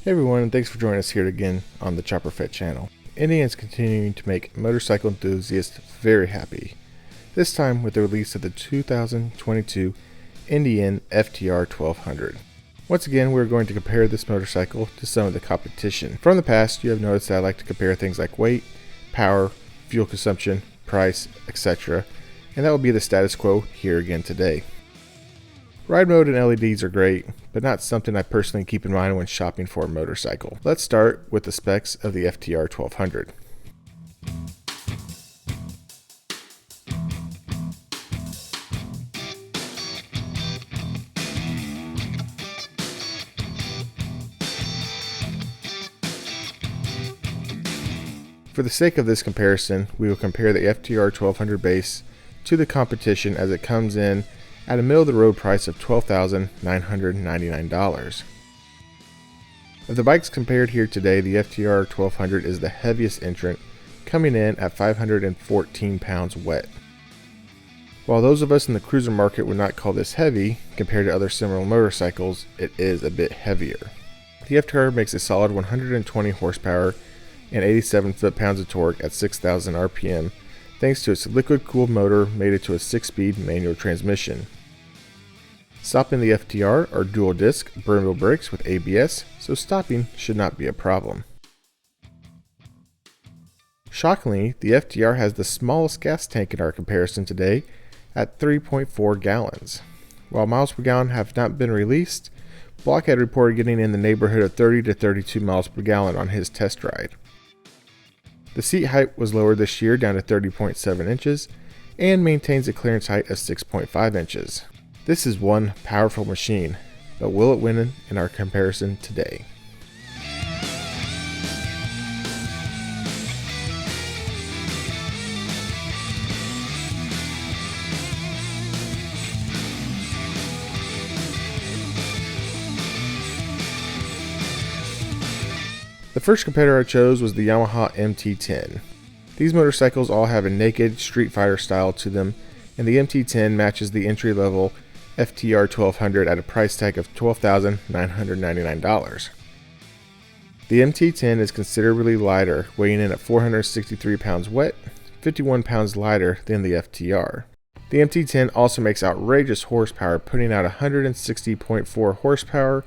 Hey everyone, and thanks for joining us here again on the Chopper Fit channel. Indian is continuing to make motorcycle enthusiasts very happy, this time with the release of the 2022 Indian FTR 1200. Once again, we're going to compare this motorcycle to some of the competition. From the past, you have noticed that I like to compare things like weight, power, fuel consumption, price, etc., and that will be the status quo here again today. Ride mode and LEDs are great, but not something I personally keep in mind when shopping for a motorcycle. Let's start with the specs of the FTR 1200. For the sake of this comparison, we will compare the FTR 1200 base to the competition as it comes in at a middle-of-the-road price of $12,999. Of the bikes compared here today, the FTR 1200 is the heaviest entrant, coming in at 514 pounds wet. While those of us in the cruiser market would not call this heavy, compared to other similar motorcycles, it is a bit heavier. The FTR makes a solid 120 horsepower and 87 foot-pounds of torque at 6,000 RPM, thanks to its liquid-cooled motor mated to a 6-speed manual transmission. Stopping the FTR are dual-disc Bonneville brakes with ABS, so stopping should not be a problem. Shockingly, the FTR has the smallest gas tank in our comparison today at 3.4 gallons. While miles per gallon have not been released, Blockhead reported getting in the neighborhood of 30 to 32 miles per gallon on his test ride. The seat height was lowered this year down to 30.7 inches and maintains a clearance height of 6.5 inches. This is one powerful machine, but will it win in our comparison today? The first competitor I chose was the Yamaha MT-10. These motorcycles all have a naked Street Fighter style to them, and the MT-10 matches the entry-level FTR 1200 at a price tag of $12,999. The MT-10 is considerably lighter, weighing in at 463 pounds wet, 51 pounds lighter than the FTR. The MT-10 also makes outrageous horsepower, putting out 160.4 horsepower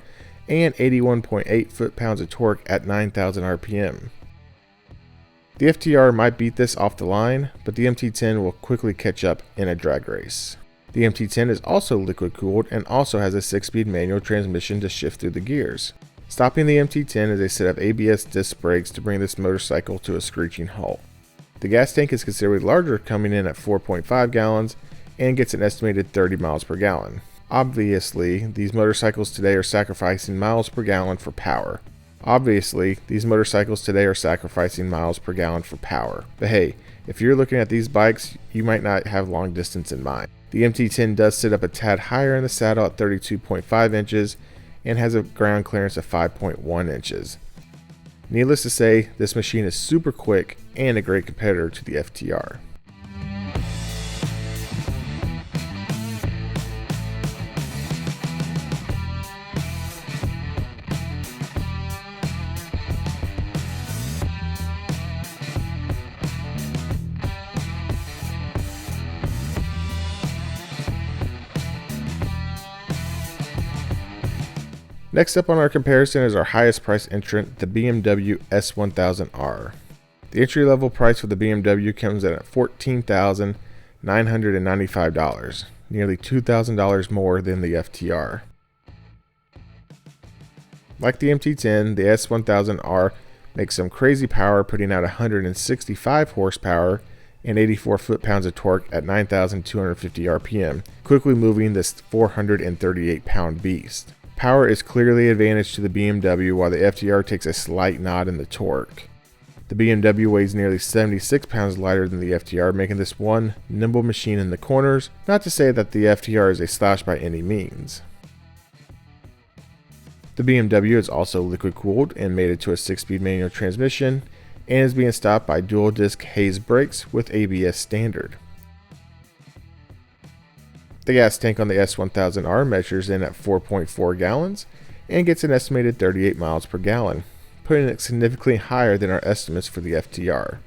and 81.8 foot-pounds of torque at 9,000 RPM. The FTR might beat this off the line, but the MT-10 will quickly catch up in a drag race. The MT-10 is also liquid-cooled and also has a 6-speed manual transmission to shift through the gears. Stopping the MT-10 is a set of ABS disc brakes to bring this motorcycle to a screeching halt. The gas tank is considerably larger, coming in at 4.5 gallons and gets an estimated 30 miles per gallon. Obviously, these motorcycles today are sacrificing miles per gallon for power. But hey, if you're looking at these bikes, you might not have long distance in mind. The MT-10 does sit up a tad higher in the saddle at 32.5 inches and has a ground clearance of 5.1 inches. Needless to say, this machine is super quick and a great competitor to the FTR. Next up on our comparison is our highest price entrant, the BMW S1000R. The entry level price for the BMW comes in at $14,995, nearly $2,000 more than the FTR. Like the MT-10, the S1000R makes some crazy power, putting out 165 horsepower and 84 foot-pounds of torque at 9,250 RPM, quickly moving this 438-pound beast. Power is clearly advantage to the BMW, while the FTR takes a slight nod in the torque. The BMW weighs nearly 76 pounds lighter than the FTR, making this one nimble machine in the corners, not to say that the FTR is a slouch by any means. The BMW is also liquid cooled and mated to a 6-speed manual transmission, and is being stopped by dual disc Hayes brakes with ABS standard. The gas tank on the S1000R measures in at 4.4 gallons and gets an estimated 38 miles per gallon, putting it significantly higher than our estimates for the FTR.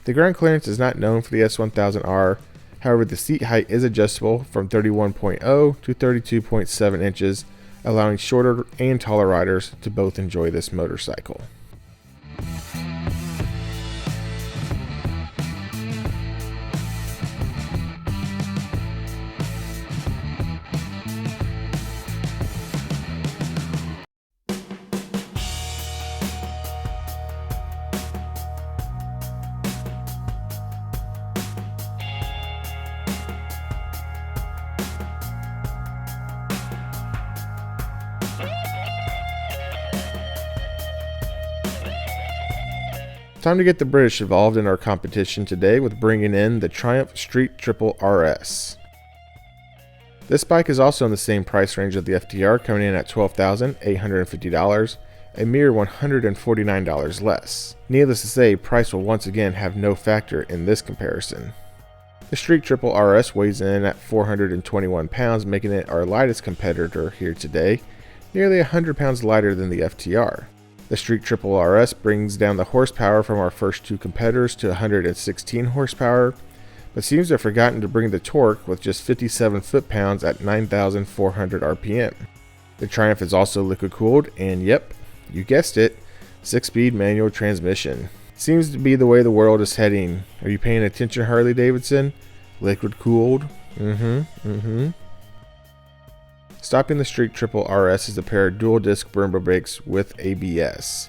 The ground clearance is not known for the S1000R, however the seat height is adjustable from 31.0 to 32.7 inches, allowing shorter and taller riders to both enjoy this motorcycle. Time to get the British involved in our competition today with bringing in the Triumph Street Triple RS. This bike is also in the same price range of the FTR, coming in at $12,850, a mere $149 less. Needless to say, price will once again have no factor in this comparison. The Street Triple RS weighs in at 421 pounds, making it our lightest competitor here today, nearly 100 pounds lighter than the FTR. The Street Triple RS brings down the horsepower from our first two competitors to 116 horsepower, but seems to have forgotten to bring the torque with just 57 foot-pounds at 9,400 RPM. The Triumph is also liquid-cooled, and yep, you guessed it, 6-speed manual transmission. Seems to be the way the world is heading. Are you paying attention, Harley Davidson? Liquid-cooled? Stopping the Street Triple RS is a pair of dual-disc Brembo brakes with ABS.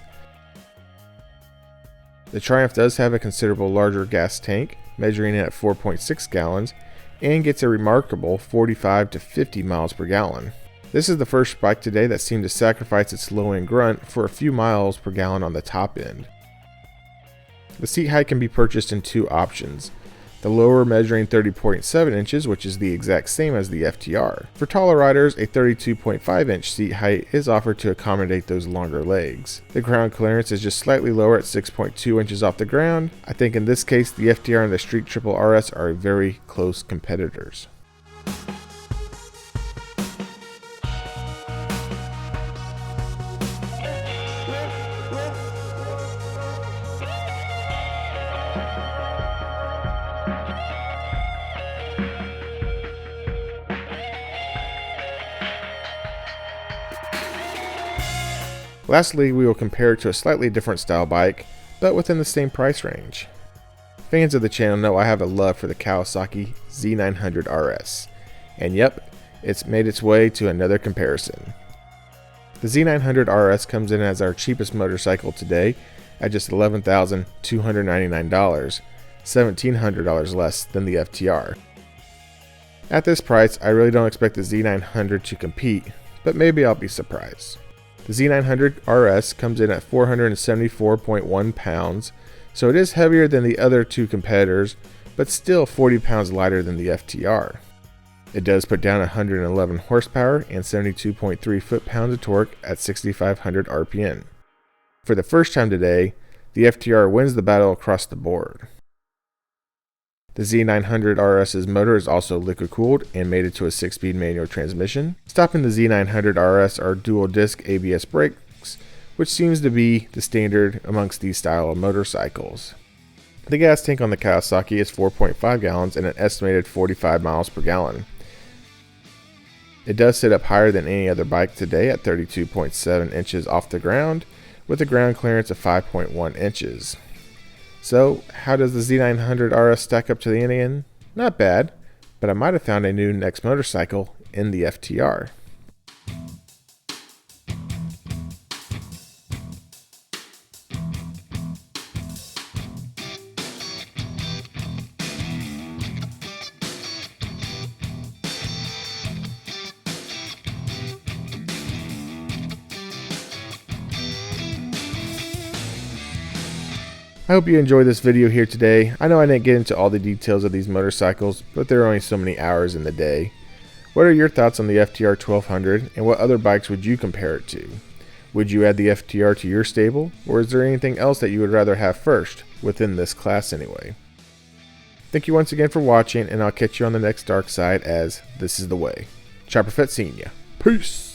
The Triumph does have a considerable larger gas tank, measuring in at 4.6 gallons, and gets a remarkable 45 to 50 miles per gallon. This is the first bike today that seemed to sacrifice its low-end grunt for a few miles per gallon on the top end. The seat height can be purchased in two options. The lower measuring 30.7 inches, which is the exact same as the FTR. For taller riders, a 32.5 inch seat height is offered to accommodate those longer legs. The ground clearance is just slightly lower at 6.2 inches off the ground. I think in this case, the FTR and the Street Triple RS are very close competitors. Lastly, we will compare it to a slightly different style bike, but within the same price range. Fans of the channel know I have a love for the Kawasaki Z900RS, and yep, it's made its way to another comparison. The Z900RS comes in as our cheapest motorcycle today at just $11,299, $1,700 less than the FTR. At this price, I really don't expect the Z900 to compete, but maybe I'll be surprised. The Z900RS comes in at 474.1 pounds, so it is heavier than the other two competitors, but still 40 pounds lighter than the FTR. It does put down 111 horsepower and 72.3 foot-pounds of torque at 6,500 RPM. For the first time today, the FTR wins the battle across the board. The Z900RS's motor is also liquid-cooled and mated to a 6-speed manual transmission. Stopping the Z900RS are dual-disc ABS brakes, which seems to be the standard amongst these style of motorcycles. The gas tank on the Kawasaki is 4.5 gallons and an estimated 45 miles per gallon. It does sit up higher than any other bike today at 32.7 inches off the ground, with a ground clearance of 5.1 inches. So, how does the Z900RS stack up to the Indian? Not bad, but I might have found a new next motorcycle in the FTR. I hope you enjoyed this video here today. I know I didn't get into all the details of these motorcycles, but there are only so many hours in the day. What are your thoughts on the FTR 1200, and what other bikes would you compare it to? Would you add the FTR to your stable, or is there anything else that you would rather have first, within this class anyway? Thank you once again for watching, and I'll catch you on the next dark side as this is the way. Chopper Fett seeing ya. Peace!